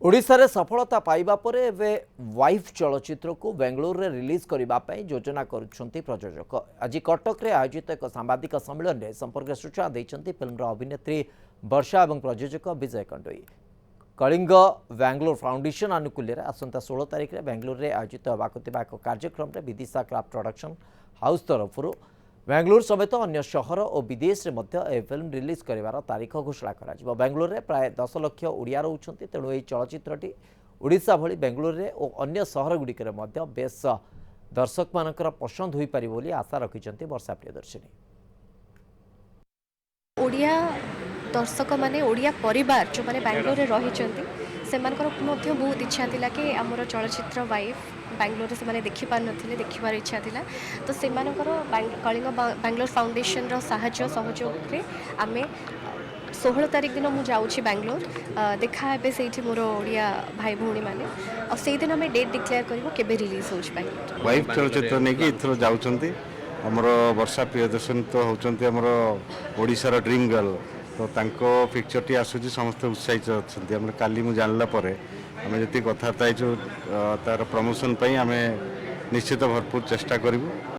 ओडिशा रे सफलता पाइबा परे एबे वाइफ चलचित्र को बेंगलुरु रे रिलीज करबा पई योजना करुछंती प्रयोजक। आज कटक रे आयोजित एक सांबादिक सम्मेलन रे संपर्क सूचना दैछंती फिल्म रो अभिनेत्री वर्षा एवं प्रयोजक विजय कंडोई। कलिंग बेंगलुरु फाउंडेशन आनुकूल्य आसंता 16 तारिख रे बेंगलुरु रे आयोजित होबाक थिबा एक कार्यक्रम रे विदिशा क्राफ्ट प्रोडक्शन हाउस तरफरु बेंगलुरु समेत अन्य शहर और विदेश में फिल्म रिलीज करार तारीख घोषणा कर बेंगलुरु में प्राय 10 लाख ओडिया रोचंती तेणु यह चलचित्रटी ओडिशा भली बेंगलुरु में और अन्य सहर गुड़िकर बेस दर्शक मानकर पसंद हो पार आशा रखिंट वर्षा प्रियदर्शिनी। ओडिया दर्शक माने ओडिया परिवार जो माने बेंगलुरु रे रही बहुत इच्छा थिला कि आमर चलचित्र वाइफ बेंगलुरु से माने देखि पार नथिले देखिबार इच्छा थिला तो से कलिंग बेंगलुरु फाउंडेशन रो साहाय्य सहयोग रे आमे 16 तारिख दिन मु जाउछि बेंगलुरु देखा हेबे सेठी मोर ओडिया भाई भौणी माने और सेही दिन हमें डेट डिक्लेयर करबो केबे रिलीज होछ बेंगलुरु वाइफ चलचित्र नै कि इथरो जाउछंती हमरो वर्षा प्रियदर्शन तो होचंती हमरो ओडिसा रो ड्रीम गर्ल तो तांको पिक्चर टी आसुची समस्त उत्साहित अछंती हमर काली मु जानला परे हमें जति कथा ताइछु तार प्रमोशन पई हमें निश्चित भरपूर चेष्टा करिवु।